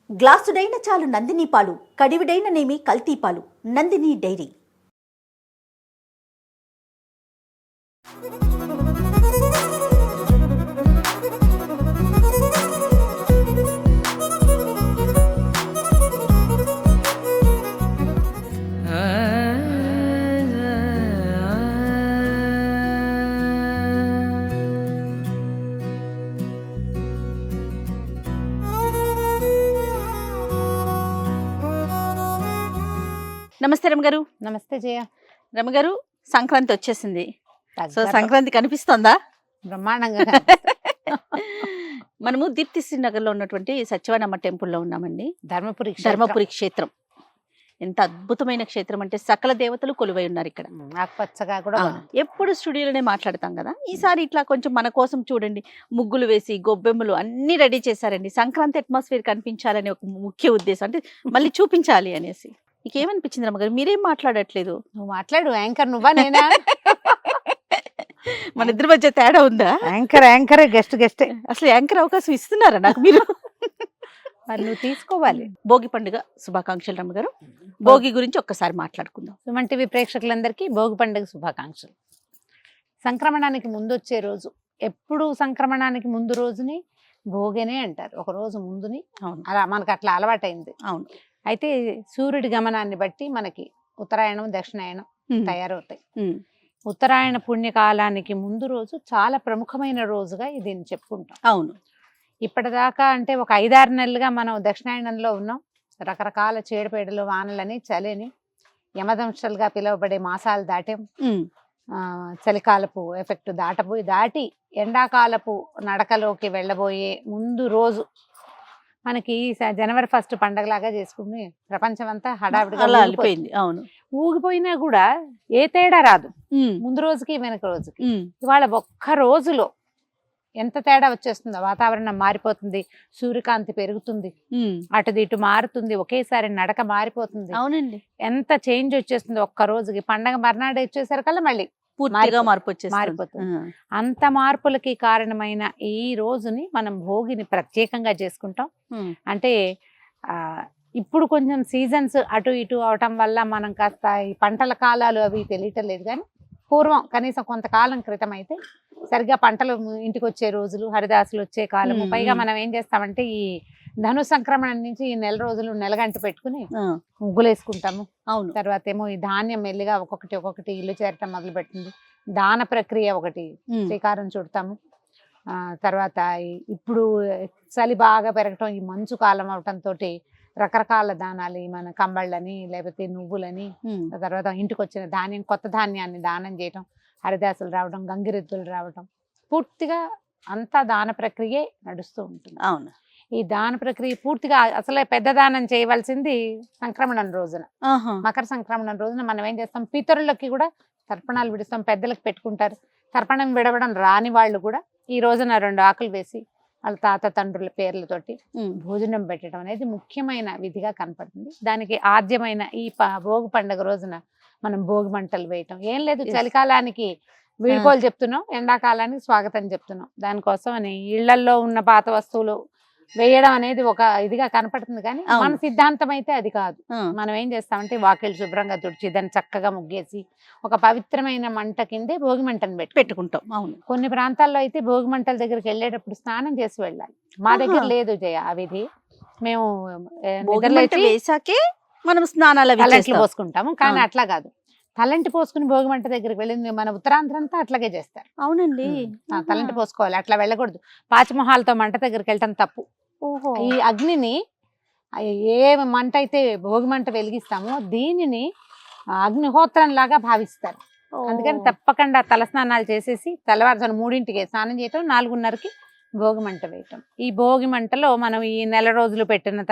గ్లాసుడైన చాలు నందిని పాలు, కడివిడైన నేమి కల్తీ పాలు. నందిని డైరీ. నమస్తే రమగారు. నమస్తే జయ. రమగారు, సంక్రాంతి వచ్చేసింది. సో దగ్గర సంక్రాంతి కనిపిస్తోందా? బ్రహ్మాండంగా మనము దీప్తి శ్రీనగర్ లో ఉన్నటువంటి సత్యవనమ్మ టెంపుల్లో ఉన్నామండి. ధర్మపురి క్షేత్రం ఎంత అద్భుతమైన క్షేత్రం అంటే సకల దేవతలు కొలువై ఉన్నారు ఇక్కడ. ఆకుపచ్చగా కూడా ఎప్పుడు స్టూడియోలోనే మాట్లాడతాం కదా, ఈసారి ఇట్లా కొంచెం మన కోసం చూడండి, ముగ్గులు వేసి గొబ్బెమ్మలు అన్ని రెడీ చేశారండి. సంక్రాంతి అట్మాస్ఫియర్ కనిపించాలని ఒక ముఖ్య ఉద్దేశం, అంటే మళ్ళీ చూపించాలి అనేసి. నీకేమనిపించింది రమ్మగారు? మీరేం మాట్లాడట్లేదు. నువ్వు మాట్లాడు. యాంకర్ నువ్వా నేనా? మన ఇద్దరి మధ్య తేడా ఉందా? యాంకర్ గెస్ట్ అసలు యాంకర్ అవకాశం ఇస్తున్నారా నాకు మీరు? మరి నువ్వు తీసుకోవాలి. భోగి పండుగ శుభాకాంక్షలు రమ్మగారు. భోగి గురించి ఒక్కసారి మాట్లాడుకుందాం. సుమన్ టీవీ ప్రేక్షకులందరికీ భోగి పండుగ శుభాకాంక్షలు. సంక్రమణానికి ముందు వచ్చే రోజు, ఎప్పుడు సంక్రమణానికి ముందు రోజుని భోగినే అంటారు, ఒక రోజు ముందుని. అవును, అలా మనకు అట్లా అలవాటైంది. అవును. అయితే సూర్యుడి గమనాన్ని బట్టి మనకి ఉత్తరాయణం దక్షిణాయనం తయారవుతాయి. ఉత్తరాయణ పుణ్యకాలానికి ముందు రోజు చాలా ప్రముఖమైన రోజుగా దీన్ని చెప్పుకుంటాం. అవును. ఇప్పటిదాకా అంటే ఒక 5-6 నెలలుగా మనం దక్షిణాయనంలో ఉన్నాం. రకరకాల చీడపీడలు, వానలని, చలిని, యమదంశలుగా పిలువబడే మాసాలు దాటాం. చలికాలపు ఎఫెక్ట్ దాటి ఎండాకాలపు నడకలోకి వెళ్ళబోయే ముందు రోజు మనకి జనవరి 1 పండగలాగా చేసుకుని ప్రపంచం అంతా హడావిడిగా అలిపోయింది. అవును, ఊగిపోయినా కూడా ఏ తేడా రాదు ముందు రోజుకి వెనక రోజుకి. ఇవాళ ఒక్క రోజులో ఎంత తేడా వచ్చేస్తుందో. వాతావరణం మారిపోతుంది, సూర్యకాంతి పెరుగుతుంది, అటు ఇటు మారుతుంది, ఒకేసారి నడక మారిపోతుంది. అవునండి, ఎంత చేంజ్ వచ్చేస్తుంది ఒక్క రోజుకి. పండగ మర్నాడు వచ్చేసరికల్లా మళ్ళీ పూర్తిగా మారిపోతుంది. అంత మార్పులకి కారణమైన ఈ రోజుని మనం భోగిని ప్రత్యేకంగా చేసుకుంటాం. అంటే ఇప్పుడు కొంచెం సీజన్స్ అటు ఇటు అవటం వల్ల మనం కాస్త ఈ పంటల కాలాలు అవి తెలియటం లేదు, కానీ పూర్వం కనీసం కొంతకాలం క్రితం అయితే సరిగ్గా పంటలు ఇంటికి వచ్చే రోజులు, హరిదాసులు వచ్చే కాలము. పైగా మనం ఏం చేస్తామంటే ఈ ధను సంక్రమణ నుంచి ఈ 4 రోజులు నెలగంట పెట్టుకుని ముగ్గులు వేసుకుంటాము. అవును. తర్వాత ఏమో ఈ ధాన్యం మెల్లిగా ఒక్కొక్కటి ఇల్లు చేరటం మొదలు పెట్టింది. దాన ప్రక్రియ ఒకటి శ్రీకారం చుడతాము. తర్వాత ఇప్పుడు చలి బాగా పెరగటం, ఈ మంచు కాలం అవటంతో రకరకాల దానాలు, మన కంబళ్ళని లేకపోతే నువ్వులని, తర్వాత ఇంటికి వచ్చిన ధాన్యం, కొత్త ధాన్యాన్ని దానం చేయటం, హరిదాసులు రావడం, గంగిరెద్దులు రావడం, పూర్తిగా అంతా దాన ప్రక్రియే నడుస్తూ ఉంటుంది. అవును. ఈ దాన ప్రక్రియ పూర్తిగా అసలే పెద్ద దానం చేయవలసింది సంక్రమణం రోజున. మకర సంక్రమణం రోజున మనం ఏం చేస్తాం, పితరులకి కూడా తర్పణాలు విడుస్తాం, పెద్దలకు పెట్టుకుంటారు. తర్పణం విడవడం రాని వాళ్ళు కూడా ఈ రోజున 2 ఆకులు వేసి వాళ్ళ తాత తండ్రుల పేర్లతోటి భోజనం పెట్టడం అనేది ముఖ్యమైన విధిగా కనపడుతుంది. దానికి ఆద్యమైన ఈ భోగి పండుగ రోజున మనం భోగి మంటలు వేయటం ఏం లేదు. చలికాలానికి వీడ్కోలు చెప్తున్నాం, ఎండాకాలానికి స్వాగతం చెప్తున్నాం. దానికోసం అని ఇళ్లల్లో ఉన్న పాత వస్తువులు వేయడం అనేది ఒక ఇదిగా కనపడుతుంది, కానీ మన సిద్ధాంతం అయితే అది కాదు. మనం ఏం చేస్తామంటే వాకిళ్ళు శుభ్రంగా తుడిచి దాన్ని చక్కగా ముగ్గేసి ఒక పవిత్రమైన మంట కిందే భోగి మంటను పెట్టుకుంటాం. అవును. కొన్ని ప్రాంతాల్లో అయితే భోగి మంటల దగ్గరికి వెళ్ళేటప్పుడు స్నానం చేసి వెళ్ళాలి. మా దగ్గర లేదు జయ ఆ విధి. మేము వేసాకే మనం స్నానాలు పోసుకుంటాము, కానీ అట్లా కాదు. తలంటి పోసుకుని భోగి మంట దగ్గరికి వెళ్ళింది మన ఉత్తరాంధ్రంతా అట్లాగే చేస్తారు. అవునండి, తలంటి పోసుకోవాలి, అట్లా వెళ్ళకూడదు. పాచిమొహాలతో మంట దగ్గరికి వెళ్ళటం తప్పు. ఈ అగ్నిని ఏ మంట అయితే భోగి మంట వెలిగిస్తామో దీనిని అగ్నిహోత్రం లాగా భావిస్తారు. అందుకని తప్పకుండా తలస్నానాలు చేసేసి తెల్లవారుజామున 3ంటికి స్నానం చేయటం, 4:30కి భోగి మంట వేయటం. ఈ భోగి మంటలో మనం ఈ 4 రోజులు పెట్టిన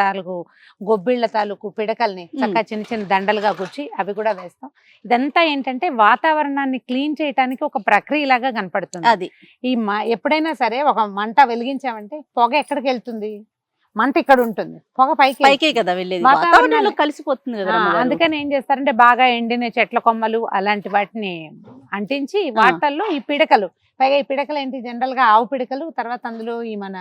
గొబ్బిళ్ళ తాలూకు పిడకల్ని చక్కగా చిన్న చిన్న దండలుగా కూర్చి అవి కూడా వేస్తాం. ఇదంతా ఏంటంటే వాతావరణాన్ని క్లీన్ చేయడానికి ఒక ప్రక్రియలాగా కనపడుతుంది. అది ఈ ఎప్పుడైనా సరే ఒక మంట వెలిగించామంటే పొగ ఎక్కడికి వెళ్తుంది, మంట ఇక్కడ ఉంటుంది, పొగ పైకే కదా వెళ్ళేది, వాతావరణంలో కలిసిపోతుంది కదా. అందుకని ఏం చేస్తారంటే బాగా ఎండిన చెట్ల కొమ్మలు అలాంటి వాటిని అంటించి వాటల్లో ఈ పిడకలు, పైగా ఈ పిడకలు ఏంటి జనరల్ గా ఆవు పిడకలు, తర్వాత అందులో ఈ మన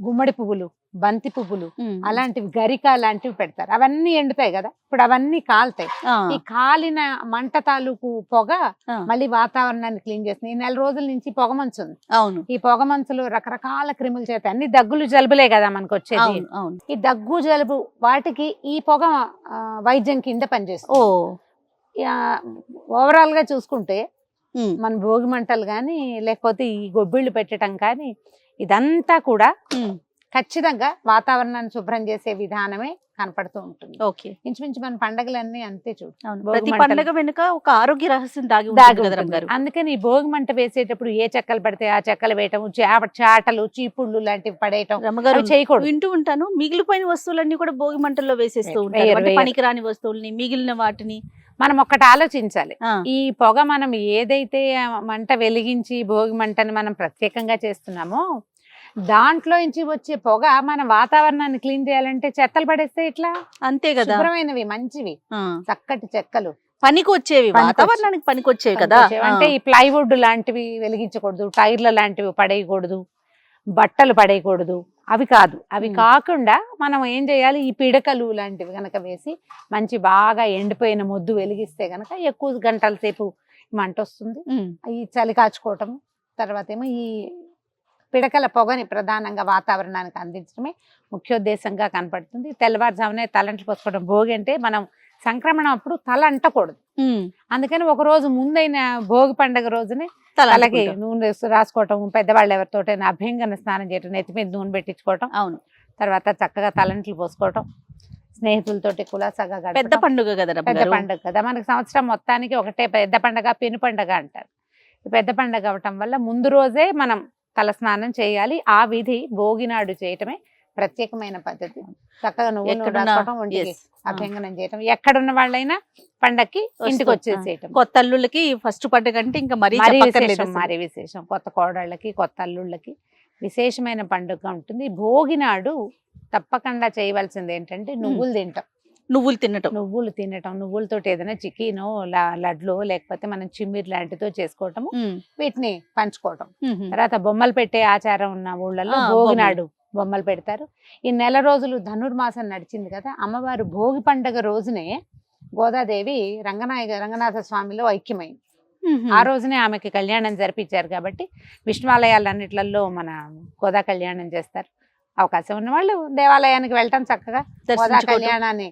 గుమ్మడి పువ్వులు, బంతి పువ్వులు, అలాంటివి గరిక లాంటివి పెడతారు. అవన్నీ ఎండుతాయి కదా, ఇప్పుడు అవన్నీ కాలుతాయి. ఈ కాలిన మంట తాలూకు పొగ మళ్ళీ వాతావరణాన్ని క్లీన్ చేస్తుంది. ఈ 4 రోజుల నుంచి పొగ మంచు ఉంది. అవును. ఈ పొగ మంచులో రకరకాల క్రిములు చేస్తాయి. అన్ని దగ్గులు జలుబులే కదా మనకు వచ్చేది. ఈ దగ్గు జలుబు వాటికి ఈ పొగ వైద్యం కింద పనిచేస్తుంది. ఓవరాల్ గా చూసుకుంటే మన భోగి మంటలు కానీ లేకపోతే ఈ గొబ్బిళ్ళు పెట్టడం కానీ ఇదంతా కూడా ఖచ్చితంగా వాతావరణాన్ని శుభ్రం చేసే విధానమే కనపడుతూ ఉంటుంది. ఓకే, ఇంచుమించు మన పండగలన్నీ అంతే చూడు. ప్రతి పండగ వెనుక ఒక ఆరోగ్య రహస్యం దాగి ఉంటుంది. అందుకని ఈ భోగి మంట వేసేటప్పుడు ఏ చెక్కలు పడితే ఆ చెక్కలు వేయటం, చాటలు, చీపుళ్ళు లాంటివి పడేయటం చేయకూడదు. వింటూ ఉంటాను, మిగిలిపోయిన వస్తువులన్నీ కూడా భోగి మంటల్లో వేసేస్తూ ఉంటారు. పనికిరాని వస్తువుల్ని, మిగిలిన వాటిని మనం ఒకటి ఆలోచించాలి. ఈ పొగ మనం ఏదైతే మంట వెలిగించి భోగి మంటని మనం ప్రత్యేకంగా చేస్తున్నామో దాంట్లో నుంచి వచ్చే పొగ మన వాతావరణాన్ని క్లీన్ చేయాలంటే చెత్తలు పడేస్తే ఇట్లా అంతే కదా. శుభ్రమైనవి మంచివి చక్కటి చెక్కలు పనికి వచ్చేవి, వాతావరణానికి పనికి వచ్చేవి కదా. అంటే ఈ ప్లైవుడ్ లాంటివి వెలిగించకూడదు, టైర్ల లాంటివి పడేయకూడదు, బట్టలు పడేయకూడదు. అవి కాదు, అవి కాకుండా మనం ఏం చేయాలి, ఈ పిడకలు లాంటివి గనక వేసి మంచి బాగా ఎండిపోయిన మొద్దు వెలిగిస్తే గనక ఎక్కువ గంటల సేపు మంట వస్తుంది. ఈ చలి కాచుకోవటం, తర్వాత ఏమో ఈ పిడకల పొగని ప్రధానంగా వాతావరణానికి అందించడమే ముఖ్యోద్దేశంగా కనపడుతుంది. తెల్లవారుజామునే తలంట్లు పోసుకోవడం. భోగి అంటే మనం సంక్రమణం అప్పుడు తల అంటకూడదు, అందుకని ఒక రోజు ముందైన భోగి పండుగ రోజునే తలకి నూనె రాసుకోవటం, పెద్దవాళ్ళు ఎవరితోటైనా అభ్యంగన స్నానం చేయటం, నెత్తి మీద నూనె పెట్టించుకోవటం, అవును, తర్వాత చక్కగా తలంట్లు పోసుకోవటం, స్నేహితులతోటి కులాసాగా గడపడం. పెద్ద పండుగ కదా, పెద్ద పండుగ కదా మనకి. సంవత్సరం మొత్తానికి ఒకటే పెద్ద పండుగ, పెను పండుగ అంటారు. పెద్ద పండుగ అవటం వల్ల ముందు రోజే మనం తల స్నానం చేయాలి. ఆ విధి భోగినాడు చేయటమే ప్రత్యేకమైన పద్ధతి. చక్కగా నువ్వు రాసుకోవటం, ఒంటికి అభ్యంగనం చేయటం, ఎక్కడున్న వాళ్ళైనా పండక్కి ఇంటికి వచ్చేసేయటం. కొత్త అల్లుళ్ళకి ఫస్ట్ పండుగ అంటే ఇంకా మరీ విశేషం. కొత్త కోడళ్ళకి, కొత్త అల్లుళ్ళకి విశేషమైన పండుగ ఉంటుంది. భోగినాడు తప్పకుండా చేయవలసింది ఏంటంటే నువ్వులు తింటాం. నువ్వులు తినటం, నువ్వులతోటి ఏదైనా చికెను, లడ్లు, లేకపోతే మనం చిమ్మిరి లాంటితో చేసుకోవటము, వీటిని పంచుకోవటం. తర్వాత బొమ్మలు పెట్టే ఆచారం ఉన్న ఊళ్ళల్లో భోగినాడు బొమ్మలు పెడతారు. ఈ 4 రోజులు ధనుర్మాసం నడిచింది కదా, అమ్మవారు భోగి పండుగ రోజునే గోదాదేవి రంగనాథ స్వామిలో ఐక్యమైంది. ఆ రోజునే ఆమెకి కళ్యాణం జరిపించారు కాబట్టి విష్ణువాలయాలన్నిట్లలో మన గోదా కళ్యాణం చేస్తారు. అవకాశం ఉన్న వాళ్ళు దేవాలయానికి వెళ్ళటం, చక్కగా గోదా కళ్యాణాన్ని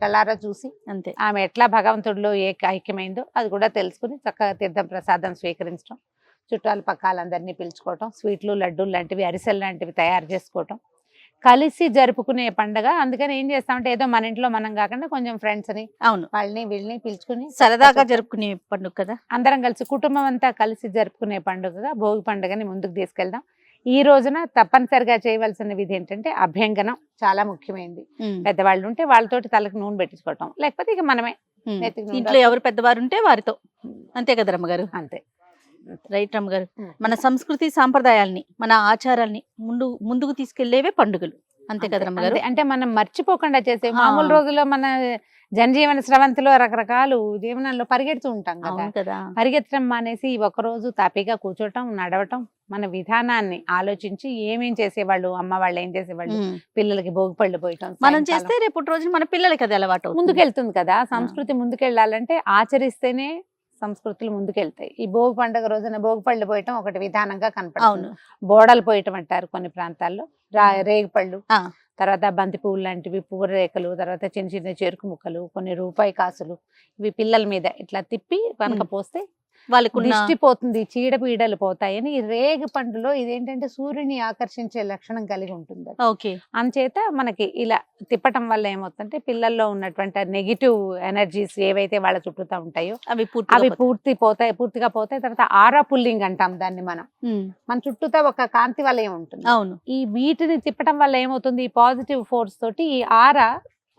కళ్ళారా చూసి అంతే ఆమె ఎట్లా భగవంతుడిలో ఐక్యమైందో అది కూడా తెలుసుకుని చక్కగా తీర్థం ప్రసాదం స్వీకరించడం, చుట్టాలు పక్కాలందరినీ పిలుచుకోవటం, స్వీట్లు, లడ్డూలు లాంటివి, అరిసెలు లాంటివి తయారు చేసుకోవటం, కలిసి జరుపుకునే పండుగ. అందుకని ఏం చేస్తామంటే ఏదో మన ఇంట్లో మనం కాకుండా కొంచెం ఫ్రెండ్స్ ని, అవును, వాళ్ళని వీళ్ళని పిలుచుకుని సరదాగా జరుపుకునే పండుగ కదా. అందరం కలిసి కుటుంబం అంతా కలిసి జరుపుకునే పండుగగా భోగి పండుగని ముందుకు తీసుకెళ్దాం. ఈ రోజున తప్పనిసరిగా చేయవలసిన విధి ఏంటంటే అభ్యంగనం చాలా ముఖ్యమైనది. పెద్దవాళ్ళు ఉంటే వాళ్ళతోటి తలకు నూనె పెట్టించుకోవటం, లేకపోతే ఇక మనమే ఇంట్లో ఎవరు పెద్దవారు ఉంటే వారితో, అంతే కదా రమ్మగారు. అంతే, రైట్ రమ్మగారు. మన సంస్కృతి సాంప్రదాయాల్ని, మన ఆచారాల్ని ముందుకు తీసుకెళ్లేవే పండుగలు, అంతే కదా రమ్మగారు. అంటే మనం మర్చిపోకుండా చేసే మామూలు రోజుల్లో మన జనజీవన స్రవంతిలో రకరకాలు జీవనంలో పరిగెడుతూ ఉంటాం కదా. పరిగెత్తడం మానేసి ఒకరోజు తాపీగా కూర్చోటం, నడవటం, మన విధానాన్ని ఆలోచించి ఏమేం చేసేవాళ్ళు, అమ్మ వాళ్ళు ఏం చేసేవాళ్ళు, పిల్లలకి భోగిపళ్ళు పోయటం మనం చేస్తే రేపటి రోజు మన పిల్లలకి అది అలవాటు ముందుకెళ్తుంది కదా. సంస్కృతి ముందుకెళ్లాలంటే ఆచరిస్తేనే సంస్కృతులు ముందుకెళ్తాయి. ఈ భోగి పండుగ రోజున భోగిపళ్ళు పోయటం ఒకటి విధానంగా కనపడుతుంది. బోడలు పోయటం అంటారు కొన్ని ప్రాంతాల్లో, రేగిపళ్ళు, తర్వాత బంతి పువ్వులు లాంటివి, పూరేకలు, తర్వాత చిన్న చిన్న చెరుకు ముక్కలు, కొన్ని రూపాయి కాసులు, ఇవి పిల్లల మీద ఇట్లా తిప్పి కనుక పోస్తే వాళ్ళకు దిష్టి పోతుంది, చీడపీడలు పోతాయని. ఈ రేగి పండులో ఇదేంటంటే సూర్యుని ఆకర్షించే లక్షణం కలిగి ఉంటుంది. అంచేత మనకి ఇలా తిప్పటం వల్ల ఏమవుతుందంటే పిల్లల్లో ఉన్నటువంటి నెగిటివ్ ఎనర్జీస్ ఏవైతే వాళ్ళ చుట్టూతా ఉంటాయో అవి పూర్తిగా పోతాయి. తర్వాత ఆరా పుల్లింగ్ అంటాం దాన్ని. మన చుట్టూతా ఒక కాంతి వలయం ఉంటుంది. అవును, ఈ వీటిని తిప్పటం వల్ల ఏమవుతుంది, ఈ పాజిటివ్ ఫోర్స్ తోటి ఈ ఆరా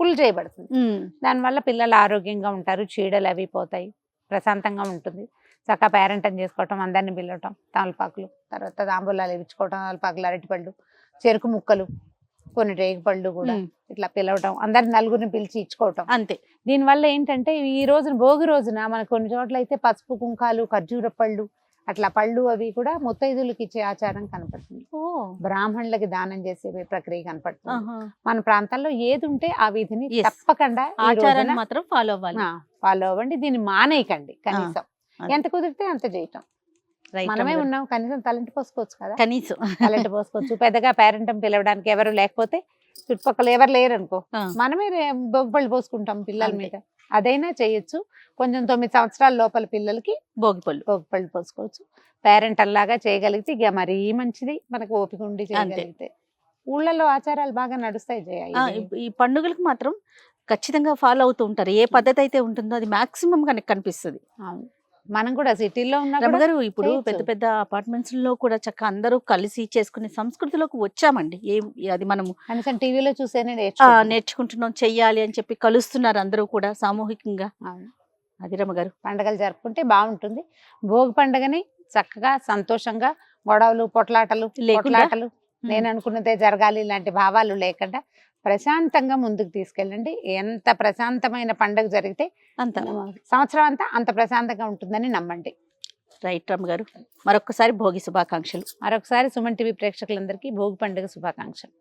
పుల్ చేయబడుతుంది. దానివల్ల పిల్లలు ఆరోగ్యంగా ఉంటారు, చీడలు అవి పోతాయి, ప్రశాంతంగా ఉంటుంది. చక్కగా పేరెంటం చేసుకోవటం, అందరిని పిలవటం, తమలపాకులు, తర్వాత తాంబూలాలు ఇచ్చుకోవటం, తమలపాకులు, అరటిపళ్ళు, చెరుకు ముక్కలు, కొన్ని రేగిపళ్ళు కూడా ఇట్లా పిలవటం, అందరిని నలుగురిని పిలిచి ఇచ్చుకోవటం, అంతే. దీనివల్ల ఏంటంటే ఈ రోజున భోగి రోజున మనకు కొన్ని చోట్ల అయితే పసుపు కుంకాలు, ఖర్జూర పళ్ళు అట్లా పళ్ళు అవి కూడా ముత్తైదులకి ఇచ్చే ఆచారం కనపడుతుంది. ఓ బ్రాహ్మణులకి దానం చేసే ప్రక్రియ కనపడుతుంది. ఆహా. మన ప్రాంతాల్లో ఏది ఉంటే ఆ విధిని Yes. తప్పకుండా ఆచారాన్ని మాత్రం ఫాలో అవ్వాలి. ఫాలో అవ్వండి. దీన్ని మానేయకండి కనీసం. అది. ఎంత కుదిరితే అంత చేయటం. రైట్ మనమే రమ్మగారు. ఉన్నాం, కనీసం తలంటి పోసుకోవచ్చు కదా. కనీసం తలంటి పోసుకోవచ్చు. పెద్దగా పేరెంటం పిలవడానికి ఎవరు లేకపోతే, చుట్టుపక్కల ఎవరు లేరు అనుకో, ఆ. మనమే బొబ్బళ్ళు పోసుకుంటాం పిల్లల అంతే. మీద. అదైనా చేయొచ్చు. కొంచెం 9 సంవత్సరాల లోపల పిల్లలకి భోగిపళ్ళు. బొబ్బళ్ళు పోసుకోవచ్చు. పేరెంట్ అల్లాగా చేయగలిగితే ఇక మరీ మంచిది. మనకు ఓపిక ఉండి చేయగలిగితే. ఊళ్ళలో ఆచారాలు బాగా నడుస్తాయి జయ. ఈ పండుగలకు మాత్రం ఖచ్చితంగా ఫాలో అవుతూ ఉంటారు. ఏ పద్ధతి అయితే ఉంటుందో అది మాక్సిమం కనుక కనిపిస్తుంది. అవును. మనం కూడా సిటీలో ఉన్నా కూడా రమ్మగారు ఇప్పుడు చేయొచ్చు. పెద్ద పెద్ద అపార్ట్మెంట్స్ లో కూడా చక్కగా అందరూ కలిసి చేసుకునే సంస్కృతిలోకి వచ్చామండి. అది మనము కనీసం టీవీలో చూసేనే నేర్చుకుంటున్నాం, చెయ్యాలి అని చెప్పి కలుస్తున్నారు అందరూ కూడా సామూహికంగా. అవును. అది రమ్మగారు. పండగలు జరుపుకుంటే బాగుంటుంది. భోగి పండుగని చక్కగా సంతోషంగా, గొడవలు పొట్లాటలు నేను అనుకున్నదే జరగాలి ఇలాంటి భావాలు లేకుండా ప్రశాంతంగా ముందుకు తీసుకెళ్ళండి. ఎంత ప్రశాంతమైన పండుగ జరిగితే అంత సంవత్సరం అంతా అంత ప్రశాంతంగా ఉంటుందని నమ్మండి. రైట్ రమ్మగారు. మరొకసారి భోగి శుభాకాంక్షలు. మరొకసారి సుమన్ టీవీ ప్రేక్షకులందరికీ భోగి పండుగ శుభాకాంక్షలు.